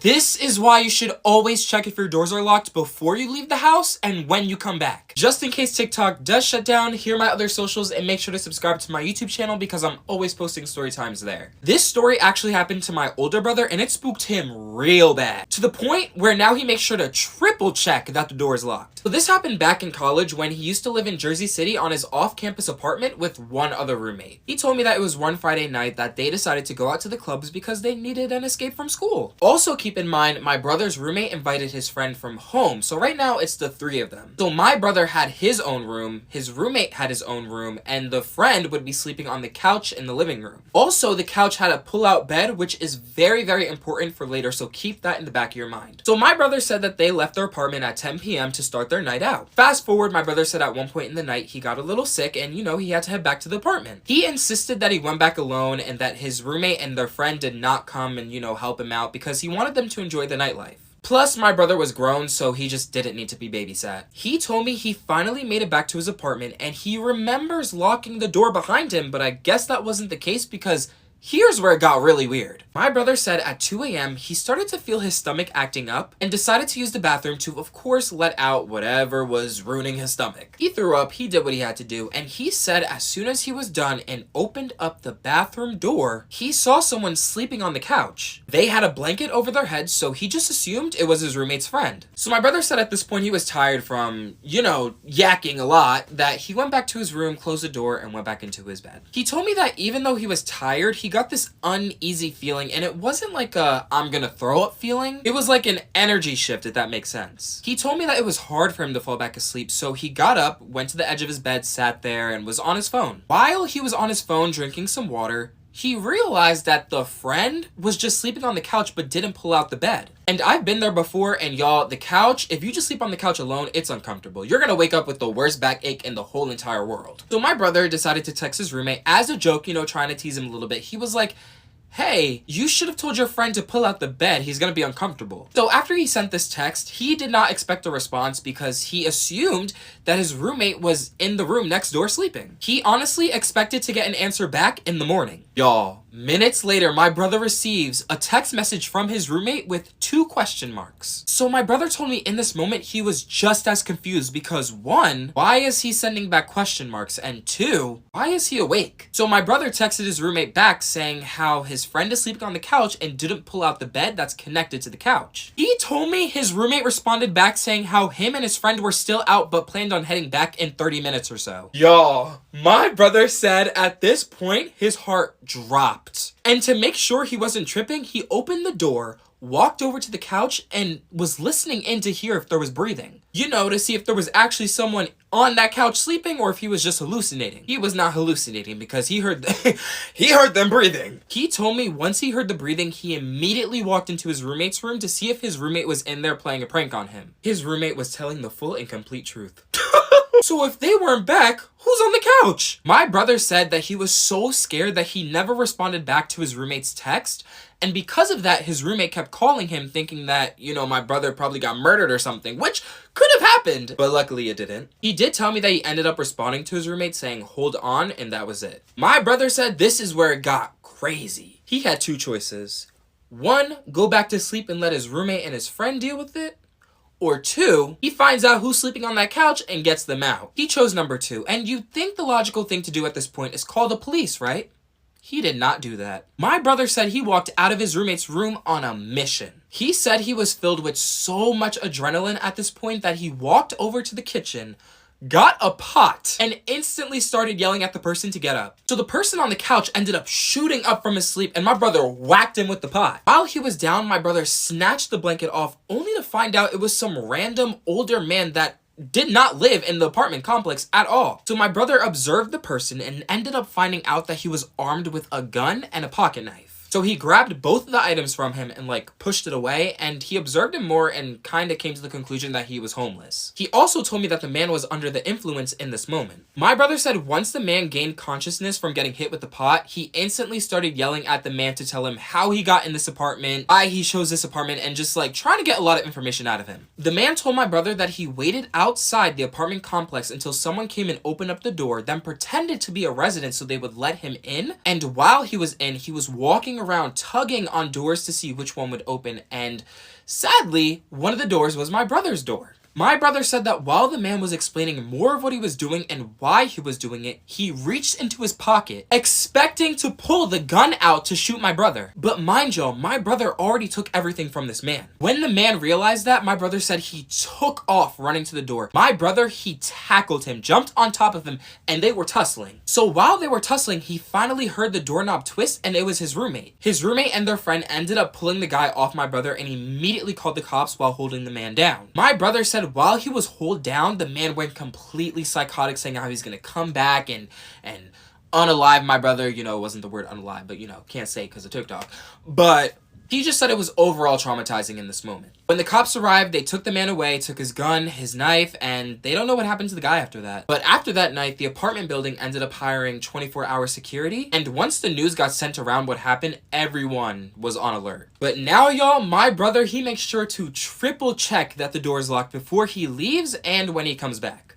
This is why you should always check if your doors are locked before you leave the house and when you come back. Just in case TikTok does shut down, here are my other socials and make sure to subscribe to my YouTube channel because I'm always posting story times there. This story actually happened to my older brother and it spooked him real bad. To the point where now he makes sure to triple check that the door is locked. So this happened back in college when he used to live in Jersey City on his off-campus apartment with one other roommate. He told me that it was one Friday night that they decided to go out to the clubs because they needed an escape from school. Also keep in mind, my brother's roommate invited his friend from home, so right now it's the three of them. So my brother had his own room, his roommate had his own room, and the friend would be sleeping on the couch in the living room. Also, the couch had a pull-out bed, which is very, very important for later, so keep that in the back of your mind. So my brother said that they left their apartment at 10 p.m. to start their night out. Fast forward, my brother said at one point in the night he got a little sick and, he had to head back to the apartment. He insisted that he went back alone and that his roommate and their friend did not come and, help him out because he wanted them to enjoy the nightlife. Plus, my brother was grown, so he just didn't need to be babysat. He told me he finally made it back to his apartment, and he remembers locking the door behind him, but I guess that wasn't the case because here's where it got really weird. My brother said at 2 a.m. he started to feel his stomach acting up and decided to use the bathroom to, of course, let out whatever was ruining his stomach. He threw up, he did what he had to do, and he said as soon as he was done and opened up the bathroom door, he saw someone sleeping on the couch. They had a blanket over their heads, so he just assumed it was his roommate's friend. So my brother said at this point he was tired from, yakking a lot, that he went back to his room, closed the door, and went back into his bed. He told me that even though he was tired, he got this uneasy feeling, and it wasn't like a I'm gonna throw up feeling. It was like an energy shift, if that makes sense. He told me that it was hard for him to fall back asleep, so he got up, went to the edge of his bed, sat there, and was on his phone. While he was on his phone drinking some water, he realized that the friend was just sleeping on the couch but didn't pull out the bed. And I've been there before, and y'all, the couch, if you just sleep on the couch alone, it's uncomfortable. You're gonna wake up with the worst backache in the whole entire world. So my brother decided to text his roommate as a joke, trying to tease him a little bit. He was like, hey, you should have told your friend to pull out the bed. He's gonna be uncomfortable. So after he sent this text, he did not expect a response because he assumed that his roommate was in the room next door sleeping. He honestly expected to get an answer back in the morning. Y'all, minutes later, my brother receives a text message from his roommate with 2 question marks. So my brother told me in this moment he was just as confused because 1, why is he sending back question marks? And 2, why is he awake? So my brother texted his roommate back saying how his friend is sleeping on the couch and didn't pull out the bed that's connected to the couch. He told me his roommate responded back saying how him and his friend were still out but planned on heading back in 30 minutes or so. Y'all, my brother said at this point his heart dropped. And to make sure he wasn't tripping, he opened the door, walked over to the couch, and was listening in to hear if there was breathing. To see if there was actually someone on that couch sleeping or if he was just hallucinating. He was not hallucinating because he heard he heard them breathing. He told me once he heard the breathing, he immediately walked into his roommate's room to see if his roommate was in there playing a prank on him. His roommate was telling the full and complete truth. So if they weren't back, who's on the couch? My brother said that he was so scared that he never responded back to his roommate's text. And because of that, his roommate kept calling him thinking that, my brother probably got murdered or something, which could have happened, but luckily it didn't. He did tell me that he ended up responding to his roommate saying, hold on, and that was it. My brother said this is where it got crazy. He had 2 choices. 1, go back to sleep and let his roommate and his friend deal with it. Or 2, he finds out who's sleeping on that couch and gets them out. He chose number 2, and you'd think the logical thing to do at this point is call the police, right? He did not do that. My brother said he walked out of his roommate's room on a mission. He said he was filled with so much adrenaline at this point that he walked over to the kitchen, got a pot, and instantly started yelling at the person to get up. So the person on the couch ended up shooting up from his sleep and my brother whacked him with the pot. While he was down, my brother snatched the blanket off only to find out it was some random older man that did not live in the apartment complex at all. So my brother observed the person and ended up finding out that he was armed with a gun and a pocket knife. So he grabbed both of the items from him and pushed it away, and he observed him more and kind of came to the conclusion that he was homeless. He also told me that the man was under the influence in this moment. My brother said once the man gained consciousness from getting hit with the pot, he instantly started yelling at the man to tell him how he got in this apartment, why he chose this apartment, and just trying to get a lot of information out of him. The man told my brother that he waited outside the apartment complex until someone came and opened up the door, then pretended to be a resident so they would let him in, and while he was in, he was walking walking around tugging on doors to see which one would open, and sadly, one of the doors was my brother's door. My brother said that while the man was explaining more of what he was doing and why he was doing it, he reached into his pocket, expecting to pull the gun out to shoot my brother. But mind you, my brother already took everything from this man. When the man realized that, my brother said he took off running to the door. My brother, he tackled him, jumped on top of him, and they were tussling. So while they were tussling, he finally heard the doorknob twist, and it was his roommate. His roommate and their friend ended up pulling the guy off my brother and immediately called the cops while holding the man down. My brother said while he was held down, the man went completely psychotic, saying how he's gonna come back and unalive my brother. You know, it wasn't the word unalive, but you know, can't say because of TikTok. But he just said it was overall traumatizing in this moment. When the cops arrived, they took the man away, took his gun, his knife, and they don't know what happened to the guy after that. But after that night, the apartment building ended up hiring 24-hour security, and once the news got sent around what happened, everyone was on alert. But now, y'all, my brother, he makes sure to triple check that the door is locked before he leaves and when he comes back.